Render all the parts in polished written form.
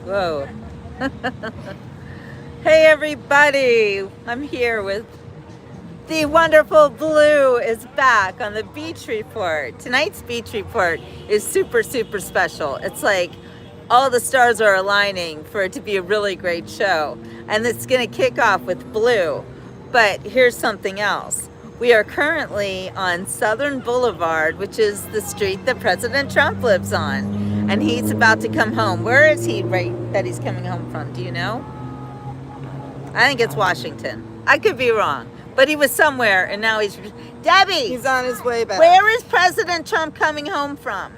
Whoa. Hey everybody, I'm here with the wonderful Blue is back on the beach report. Tonight's beach report is super, super special. It's like all the stars are aligning for it to be a really great show. And it's gonna kick off with Blue. But here's something else. We are currently on Southern Boulevard, which is the street that President Trump lives on. And he's about to come home. Where is he right that he's coming home from? Do you know? I think it's Washington. I could be wrong. But he was somewhere and now he's... Debbie! He's on his way back. Where is President Trump coming home from?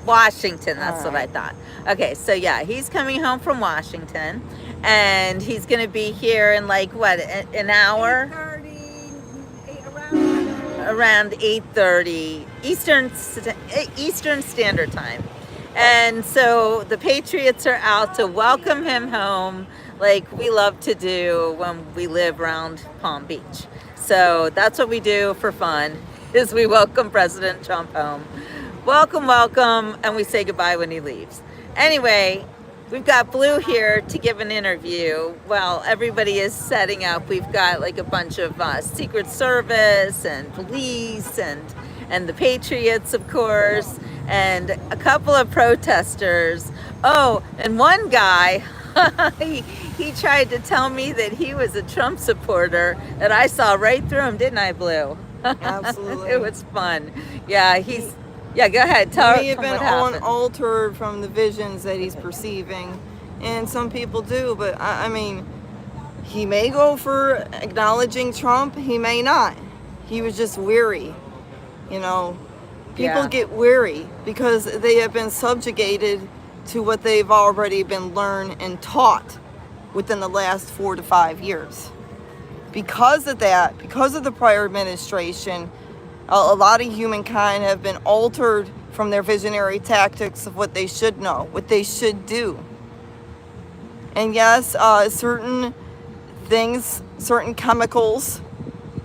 Washington, that's what I thought. Okay, so yeah, he's coming home from Washington, and he's going to be here in like, what, an hour? 8:30, around 8:30 Eastern Standard Time. And so the Patriots are out to welcome him home like we love to do when we live around Palm Beach. So that's what we do for fun, is we welcome President Trump home. Welcome, welcome, and we say goodbye when he leaves. Anyway, we've got Blue here to give an interview while everybody is setting up. We've got like a bunch of Secret Service and police and the Patriots, of course, and a couple of protesters. Oh, and one guy, he tried to tell me that he was a Trump supporter, and I saw right through him, didn't I, Blue? Absolutely. It was fun. Yeah, yeah, go ahead. Tell He may have what been happened. unaltered from the visions that he's perceiving, and some people do. But I mean, he may go for acknowledging Trump. He may not. He was just weary. You know, people Yeah. get weary because they have been subjugated to what they've already been learned and taught within the last 4 to 5 years. Because of that, because of the prior administration, a lot of humankind have been altered from their visionary tactics of what they should know, what they should do. And yes, certain things, certain chemicals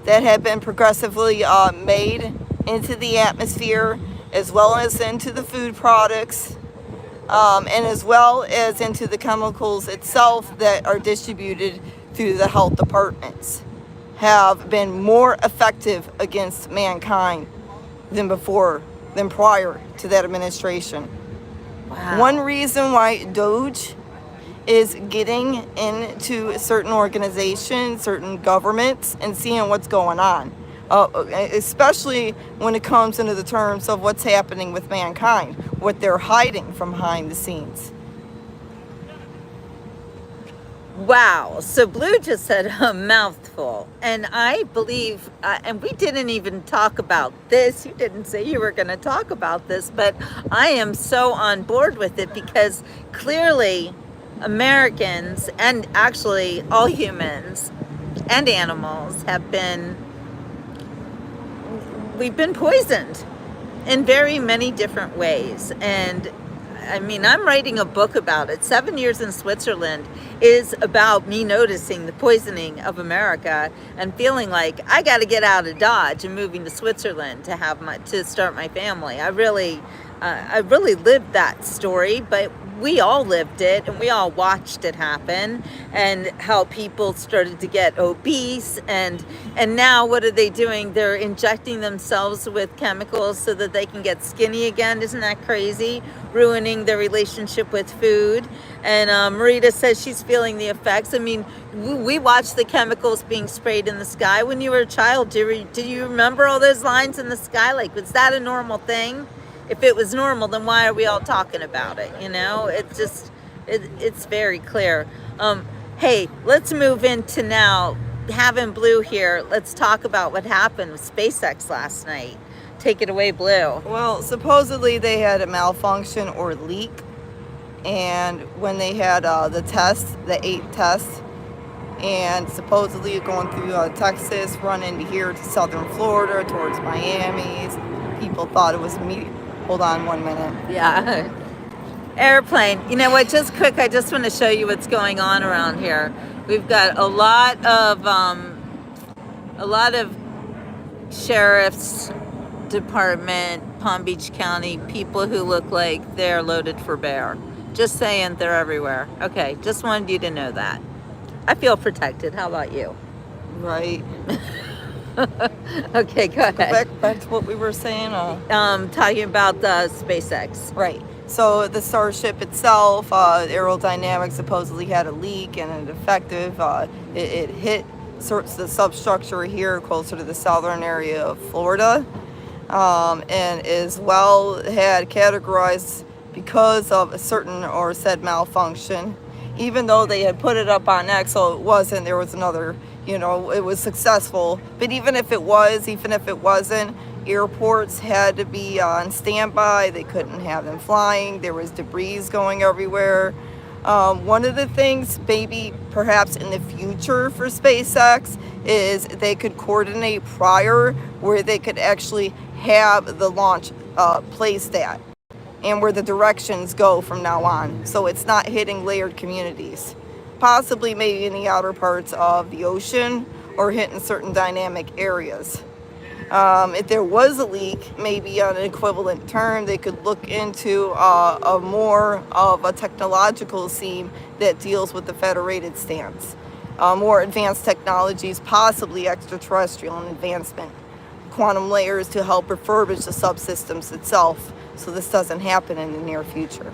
that have been progressively made into the atmosphere, as well as into the food products, and as well as into the chemicals itself that are distributed through the health departments, have been more effective against mankind than prior to that administration. Wow. One reason why Doge is getting into certain organizations, certain governments, and seeing what's going on, especially when it comes into the terms of what's happening with mankind, what they're hiding from behind the scenes. Wow. So Blue just said a mouthful. And I believe, and we didn't even talk about this. You didn't say you were going to talk about this, but I am so on board with it because clearly Americans, and actually all humans and animals, we've been poisoned in very many different ways. And I mean, I'm writing a book about it. 7 Years in Switzerland is about me noticing the poisoning of America and feeling like I got to get out of Dodge and moving to Switzerland to start my family. I really lived that story, but we all lived it and we all watched it happen, and how people started to get obese, and now what are they doing? They're injecting themselves with chemicals so that they can get skinny again. Isn't that crazy? Ruining their relationship with food. And Marita says she's feeling the effects. I mean, we watched the chemicals being sprayed in the sky when you were a child. Do you remember all those lines in the sky? Like, was that a normal thing? If it was normal, then why are we all talking about it? You know, it's very clear. Hey, let's move into now having Blue here. Let's talk about what happened with SpaceX last night. Take it away, Blue. Well, supposedly they had a malfunction or leak, and when they had the tests, the 8 tests, and supposedly going through Texas, running here to southern Florida towards Miami, people thought it was a meteor. Hold on 1 minute. Yeah. Airplane. You know what? Just quick, I just want to show you what's going on around here. We've got a lot of sheriffs Department, Palm Beach County, people who look like they're loaded for bear. Just saying, they're everywhere. Okay, just wanted you to know that. I feel protected. How about you? Right. Okay, go ahead. Back to what we were saying. Talking about the SpaceX. Right. So the Starship itself, aerodynamics supposedly had a leak and it defective. It hit sorts of the substructure here closer to the southern area of Florida, and as well had categorized because of a certain or said malfunction. Even though they had put it up on X, so it wasn't, there was another, it was successful. But even if it wasn't, airports had to be on standby. They couldn't have them flying. There was debris going everywhere. One of the things maybe perhaps in the future for SpaceX is they could coordinate prior where they could actually have the launch placed at and where the directions go from now on, so it's not hitting layered communities. Possibly maybe in the outer parts of the ocean or hitting certain dynamic areas. If there was a leak, maybe on an equivalent term, they could look into a more of a technological seam that deals with the federated stance. More advanced technologies, possibly extraterrestrial in advancement. Quantum layers to help refurbish the subsystems itself, so this doesn't happen in the near future.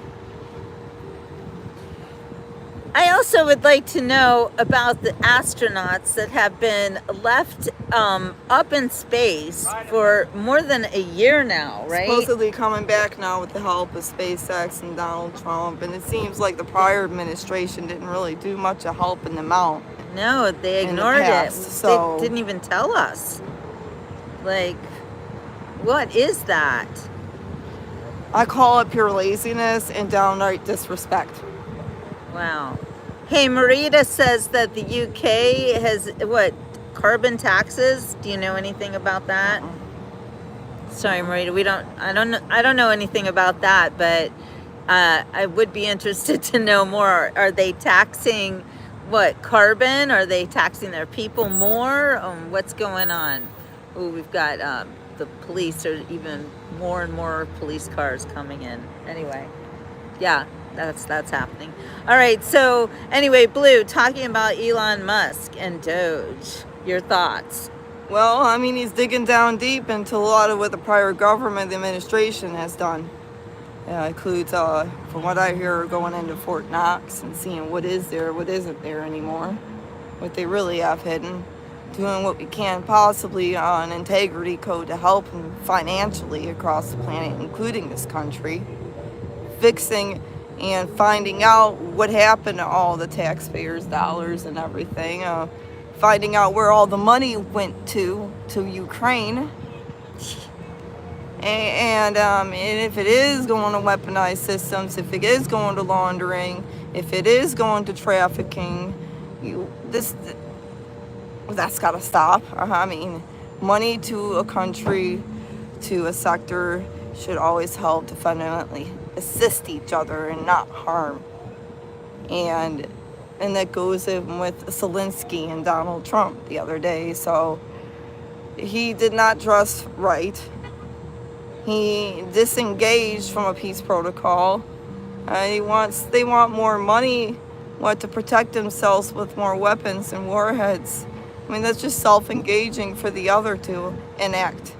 I also would like to know about the astronauts that have been left up in space for more than a year now, right? Supposedly coming back now with the help of SpaceX and Donald Trump, and it seems like the prior administration didn't really do much of helping them out. No, they ignored it. So they didn't even tell us. Like, what is that? I call it pure laziness and downright disrespect. Wow. Hey, Marita says that the UK has carbon taxes? Do you know anything about that? Sorry, Marita, I don't know anything about that, but I would be interested to know more. Are they taxing carbon? Are they taxing their people more? What's going on? Oh, we've got the police, are even more and more police cars coming in. Anyway, yeah, that's happening. All right, so anyway, Blue, talking about Elon Musk and Doge, your thoughts? Well, I mean, he's digging down deep into a lot of what the prior government, the administration has done. It includes, from what I hear, going into Fort Knox and seeing what is there, what isn't there anymore, what they really have hidden. Doing what we can possibly on integrity code to help them financially across the planet, including this country. Fixing and finding out what happened to all the taxpayers' dollars and everything. Finding out where all the money went to Ukraine. And if it is going to weaponized systems, if it is going to laundering, if it is going to trafficking, that's got to stop. I mean, money to a country, to a sector, should always help to fundamentally assist each other and not harm. And that goes in with Zelensky and Donald Trump the other day. So he did not dress right. He disengaged from a peace protocol. They want more money, to protect themselves with more weapons and warheads. I mean, that's just self-engaging for the other to enact.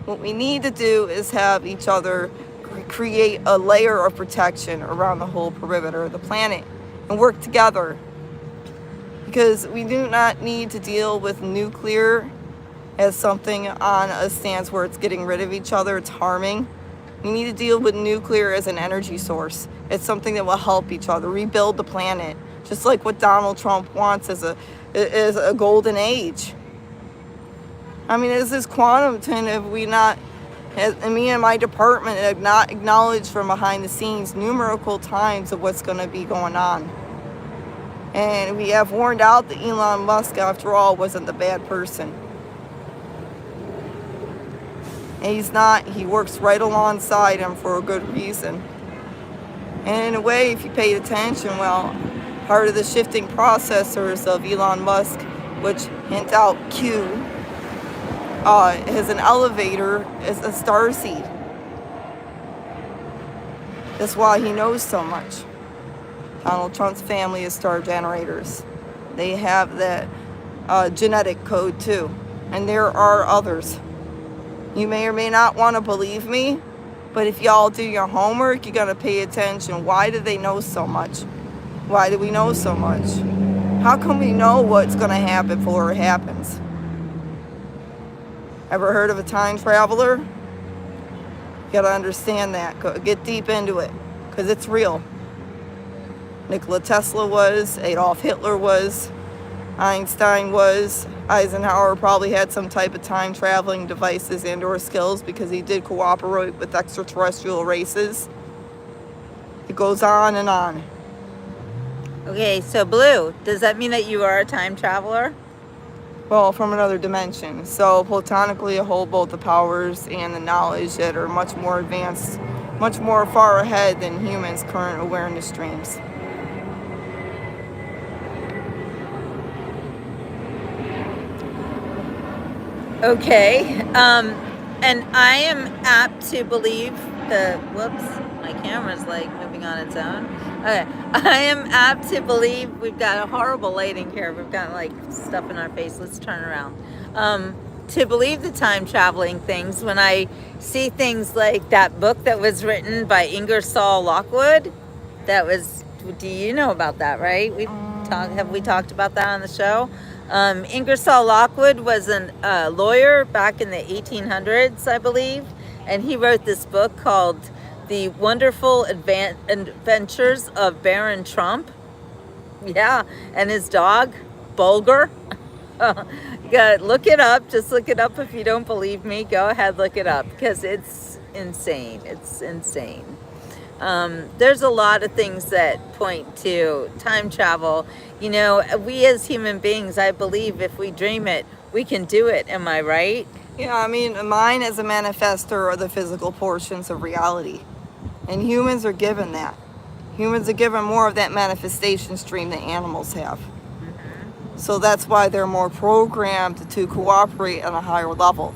What we need to do is have each other create a layer of protection around the whole perimeter of the planet and work together. Because we do not need to deal with nuclear as something on a stance where it's getting rid of each other, it's harming. We need to deal with nuclear as an energy source. It's something that will help each other, rebuild the planet, just like what Donald Trump wants as a golden age. I mean, is this quantum have we not, me and my department have not acknowledged from behind the scenes numerical times of what's going to be going on. And we have warned out that Elon Musk, after all, wasn't the bad person. And he's not. He works right alongside him for a good reason. And in a way, if you paid attention, part of the shifting processors of Elon Musk, which hint out Q, has an elevator as a star seed. That's why he knows so much. Donald Trump's family is star generators. They have that genetic code too. And there are others. You may or may not want to believe me, but if y'all do your homework, you got to pay attention. Why do they know so much? Why do we know so much? How can we know what's going to happen before it happens? Ever heard of a time traveler? You got to understand that. Get deep into it, because it's real. Nikola Tesla was, Adolf Hitler was, Einstein was, Eisenhower probably had some type of time traveling devices and or skills because he did cooperate with extraterrestrial races. It goes on and on. Okay, so Blue, does that mean that you are a time traveler? Well, from another dimension. So platonically I hold both the powers and the knowledge that are much more advanced, much more far ahead than humans' current awareness streams. Okay, and I am apt to believe whoops, my camera's like moving on its own. Okay, I am apt to believe, we've got a horrible lighting here. We've got like stuff in our face. Let's turn around. To believe the time traveling things when I see things like that book that was written by Ingersoll Lockwood. Do you know about that, right? Have we talked about that on the show? Ingersoll Lockwood was a lawyer back in the 1800s, I believe, and he wrote this book called The Wonderful Adventures of Baron Trump. Yeah, and his dog, Bulger. Look it up. Just look it up if you don't believe me. Go ahead, look it up, because it's insane. It's insane. There's a lot of things that point to time travel. You know, we as human beings, I believe if we dream it, we can do it. Am I right? Yeah, I mean, mine as a manifestor are the physical portions of reality. And humans are given that. Humans are given more of that manifestation stream than animals have. So that's why they're more programmed to cooperate on a higher level.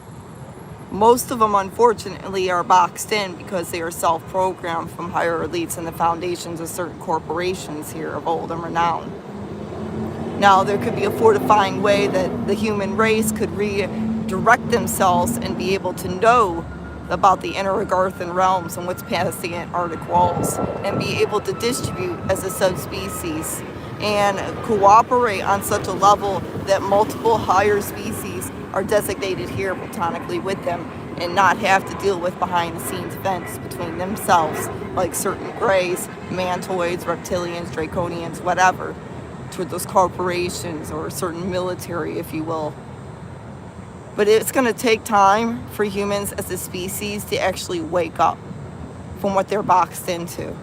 Most of them, unfortunately, are boxed in because they are self-programmed from higher elites and the foundations of certain corporations here of old and renown. Now, there could be a fortifying way that the human race could redirect themselves and be able to know about the inner Agarthan realms and what's past the Antarctic walls, and be able to distribute as a subspecies and cooperate on such a level that multiple higher species are designated here platonically with them, and not have to deal with behind the scenes events between themselves, like certain greys, mantoids, reptilians, draconians, whatever, to those corporations or certain military, if you will. But it's going to take time for humans as a species to actually wake up from what they're boxed into.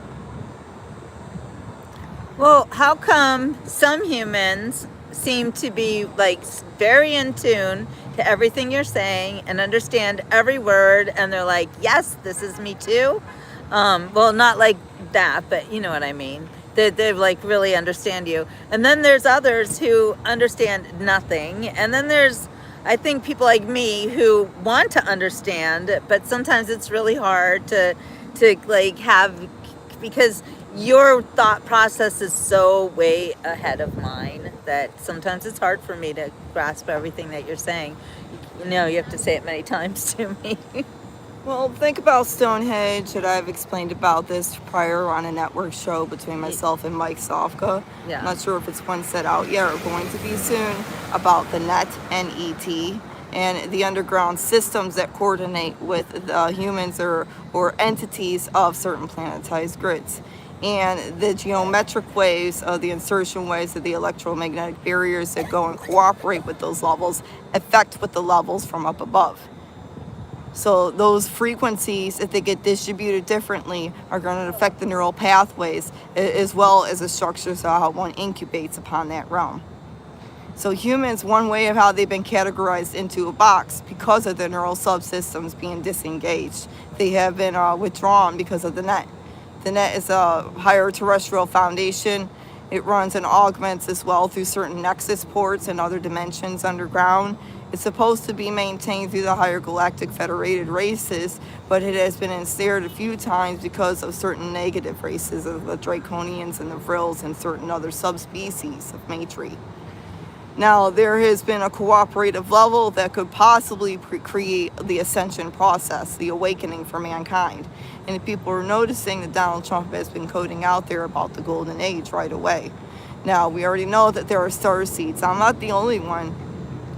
Well, how come some humans seem to be like very in tune to everything you're saying and understand every word, and they're like, yes, this is me too? Well, not like that, but you know what I mean. They like really understand you. And then there's others who understand nothing. And then there's, I think, people like me who want to understand, but sometimes it's really hard to like have, because your thought process is so way ahead of mine that sometimes it's hard for me to grasp everything that you're saying. You know, you have to say it many times to me. Well, think about Stonehenge, that I've explained about this prior on a network show between myself and Mike Sofka. Yeah. I'm not sure if it's one set out yet or going to be soon, about the net, N-E-T, and the underground systems that coordinate with the humans or entities of certain planetized grids. And the geometric waves, the insertion waves of the electromagnetic barriers that go and cooperate with those levels affect with the levels from up above. So those frequencies, if they get distributed differently, are going to affect the neural pathways as well as the structures of how one incubates upon that realm. So humans, one way of how they've been categorized into a box because of their neural subsystems being disengaged. They have been withdrawn because of the net. The net is a higher terrestrial foundation. It runs and augments as well through certain nexus ports and other dimensions underground. It's supposed to be maintained through the higher galactic federated races, but it has been ensnared a few times because of certain negative races of the Draconians and the Vrills and certain other subspecies of Matri. Now, there has been a cooperative level that could possibly create the ascension process, the awakening for mankind. And if people are noticing that Donald Trump has been coding out there about the golden age right away. Now, we already know that there are star seeds. I'm not the only one.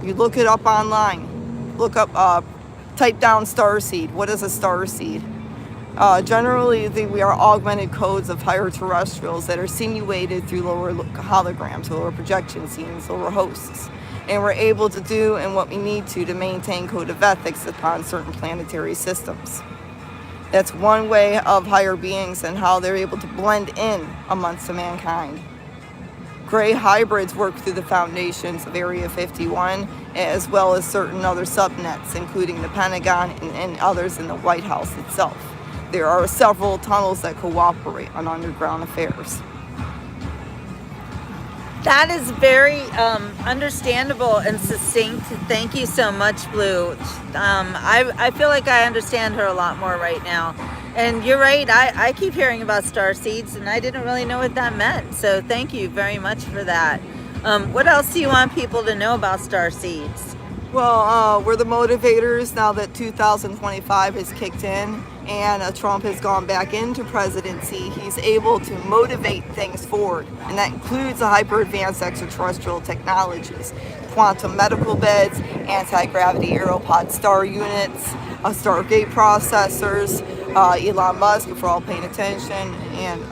You look it up online. Look up, type down star seed. What is a star seed? Generally, we are augmented codes of higher terrestrials that are simulated through lower holograms, lower projection scenes, lower hosts. And we're able to do and what we need to maintain code of ethics upon certain planetary systems. That's one way of higher beings and how they're able to blend in amongst the mankind. Gray hybrids work through the foundations of Area 51, as well as certain other subnets, including the Pentagon and others in the White House itself. There are several tunnels that cooperate on underground affairs. That is very understandable and succinct. Thank you so much, Blue. I feel like I understand her a lot more right now. And you're right, I keep hearing about star seeds, and I didn't really know what that meant. So thank you very much for that. What else do you want people to know about star seeds? Well, we're the motivators now that 2025 has kicked in and Trump has gone back into presidency. He's able to motivate things forward, and that includes the hyper-advanced extraterrestrial technologies, quantum medical beds, anti-gravity aeropod star units, Stargate processors. Elon Musk, if we're all paying attention, and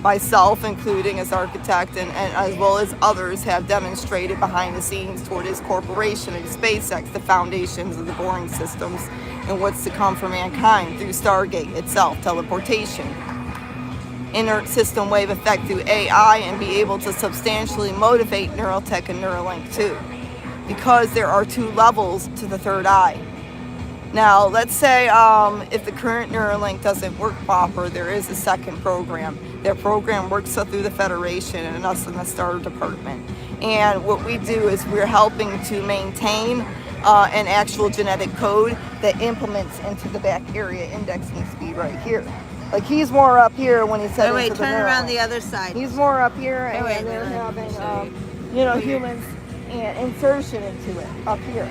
myself, including as architect, and as well as others, have demonstrated behind the scenes toward his corporation and SpaceX the foundations of the boring systems and what's to come for mankind through Stargate itself, teleportation, inert system wave effect through AI, and be able to substantially motivate Neuraltech and Neuralink too, because there are two levels to the third eye. Now, let's say if the current Neuralink doesn't work proper, there is a second program. That program works through the Federation and us in the Star Department. And what we do is we're helping to maintain an actual genetic code that implements into the back area indexing speed right here. Like he's more up here when he's heading to the turn Neuralink. around the other side. He's more up here, and they're having, humans and insertion into it up here.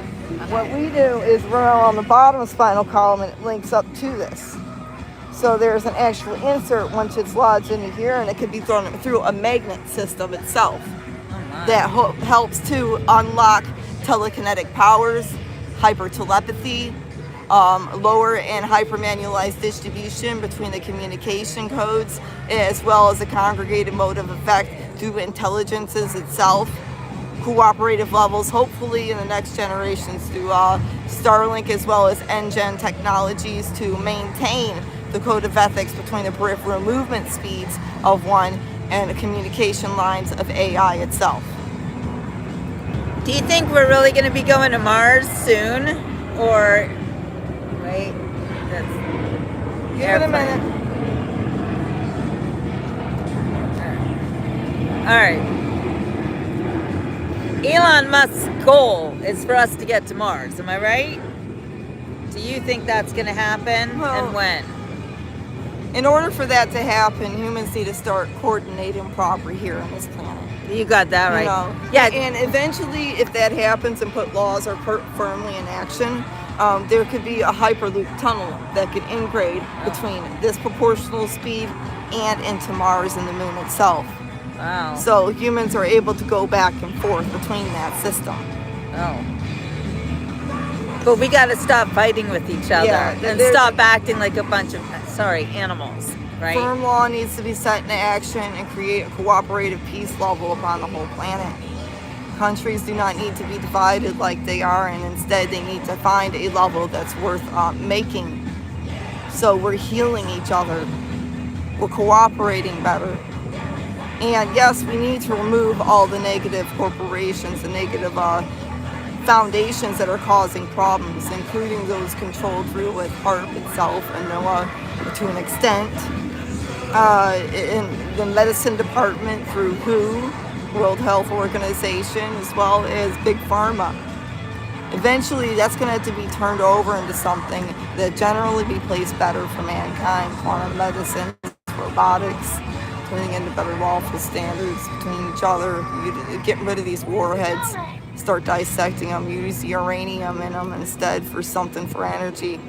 What we do is run on the bottom spinal column and it links up to this. So there's an actual insert once it's lodged into here, and it can be thrown through a magnet system itself that helps to unlock telekinetic powers, hypertelepathy, lower and hypermanualized distribution between the communication codes, as well as a congregated motive effect through intelligences itself. Cooperative levels, hopefully in the next generations, through Starlink as well as NGen technologies to maintain the code of ethics between the peripheral movement speeds of one and the communication lines of AI itself. Do you think we're really going to be going to Mars soon? Or, wait, that's Give it a minute. All right. Elon Musk's goal is for us to get to Mars, am I right? Do you think that's going to happen, and when? In order for that to happen, humans need to start coordinating properly here on this planet. You got that right. Yeah, and eventually, if that happens and put laws are firmly in action, there could be a hyperloop tunnel that could integrate between this proportional speed and into Mars and the moon itself. Wow. So humans are able to go back and forth between that system. Oh. But we got to stop fighting with each other and stop acting like a bunch of, animals, right? Firm law needs to be set into action and create a cooperative peace level upon the whole planet. Countries do not need to be divided like they are, and instead they need to find a level that's worth making. So we're healing each other. We're cooperating better. And yes, we need to remove all the negative corporations, the negative foundations that are causing problems, including those controlled through with HARP itself and NOAA to an extent, in the medicine department through WHO, World Health Organization, as well as Big Pharma. Eventually, that's going to have to be turned over into something that generally be placed better for mankind. Quantum medicine, robotics, turning into better lawful standards between each other. Getting rid of these warheads, start dissecting them, use the uranium in them instead for something for energy.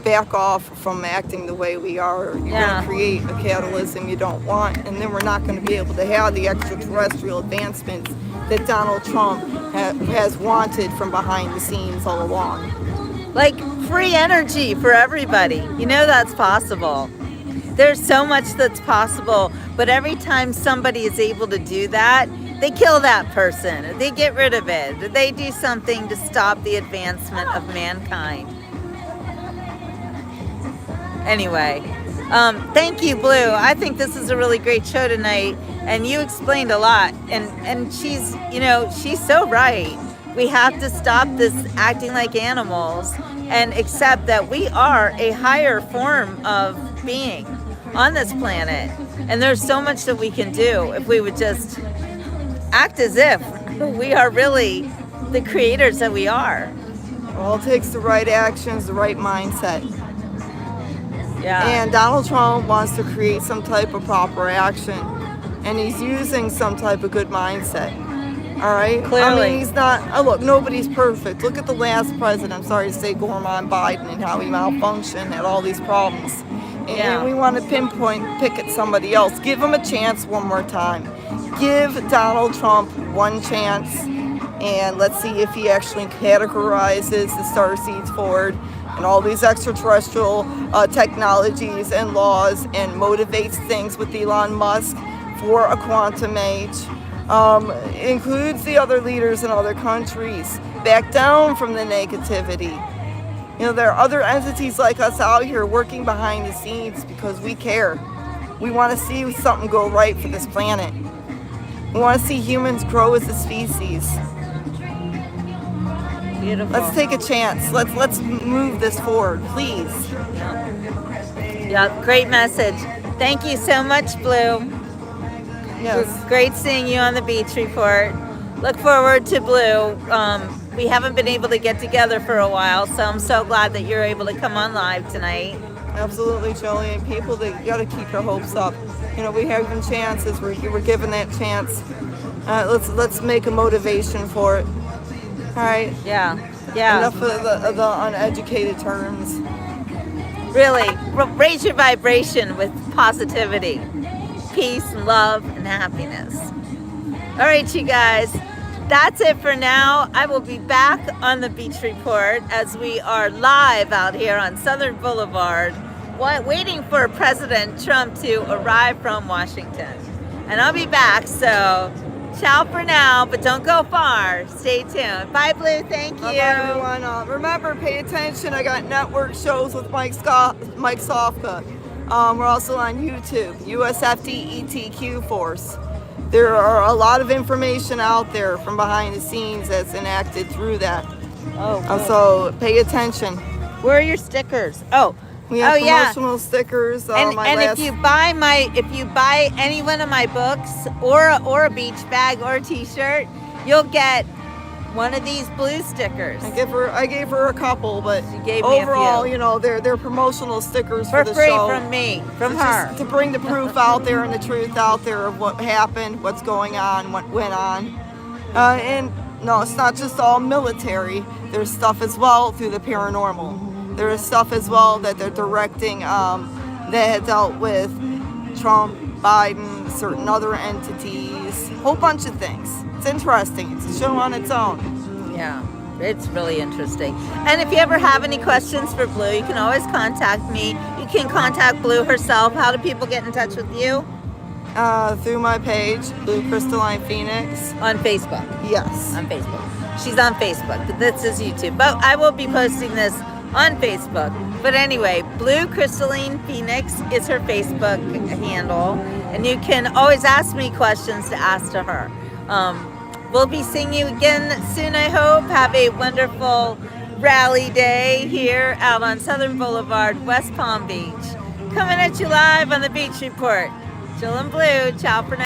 Back off from acting the way we are. You're going to create a catalysm you don't want, and then we're not going to be able to have the extraterrestrial advancements that Donald Trump has wanted from behind the scenes all along. Like free energy for everybody. You know that's possible. There's so much that's possible, but every time somebody is able to do that, they kill that person. They get rid of it. They do something to stop the advancement of mankind. Anyway, thank you, Blue. I think this is a really great show tonight, and you explained a lot. And she's, she's so right. We have to stop this acting like animals and accept that we are a higher form of being on this planet. And there's so much that we can do if we would just act as if we are really the creators that we are. Well, it takes the right actions, the right mindset. Yeah. And Donald Trump wants to create some type of proper action, and he's using some type of good mindset. All right? Clearly. I mean, he's not, look, nobody's perfect. Look at the last president, I'm sorry to say, Gorman Biden, and how he malfunctioned, had all these problems. And we want to pick at somebody else. Give him a chance one more time. Give Donald Trump one chance, and let's see if he actually categorizes the starseeds forward and all these extraterrestrial technologies and laws, and motivates things with Elon Musk for a quantum age. Includes the other leaders in other countries. Back down from the negativity. There are other entities like us out here working behind the scenes because we care. We want to see something go right for this planet. We want to see humans grow as a species. Beautiful. Let's take a chance. Let's move this forward, please. Yeah, great message. Thank you so much, Blue. Yes. It was great seeing you on the Beach Report. Look forward to Blue. We haven't been able to get together for a while, so I'm so glad that you're able to come on live tonight. Absolutely, Jillian. People, they got to keep their hopes up. We have chances. We're given that chance. Let's make a motivation for it. All right. Yeah. Enough of the uneducated terms. Really, raise your vibration with positivity, peace, and love, and happiness. All right, you guys. That's it for now. I will be back on the Beach Report as we are live out here on Southern Boulevard, waiting for President Trump to arrive from Washington. And I'll be back, so ciao for now, but don't go far. Stay tuned. Bye, Blue. Thank you. Bye, everyone. Remember, pay attention. I got network shows with Mike Sofka. We're also on YouTube, USFD ETQ Force. There are a lot of information out there from behind the scenes that's enacted through that. So pay attention. Where are your stickers? We have promotional stickers. If you buy any one of my books or a beach bag or a T-shirt, you'll get one of these blue stickers. I gave her a couple, but she gave me overall, a few. they're promotional stickers for the free show. from me, from her, just to bring the proof out there and the truth out there of what happened, what's going on, what went on. And no, it's not just all military. There's stuff as well through the paranormal. There is stuff as well that they're directing that had dealt with Trump, Biden, certain other entities, whole bunch of things. It's interesting. It's a show on its own. Yeah, it's really interesting. And if you ever have any questions for Blue, you can always contact me. You can contact Blue herself. How do people get in touch with you? Through my page, Blue Crystalline Phoenix. On Facebook? Yes. On Facebook. She's on Facebook. This is YouTube. But I will be posting this on Facebook. But anyway, Blue Crystalline Phoenix is her Facebook handle. And you can always ask me questions to ask to her. We'll be seeing you again soon, I hope. Have a wonderful rally day here out on Southern Boulevard, West Palm Beach. Coming at you live on the Beach Report. Jill and Blue, ciao for now.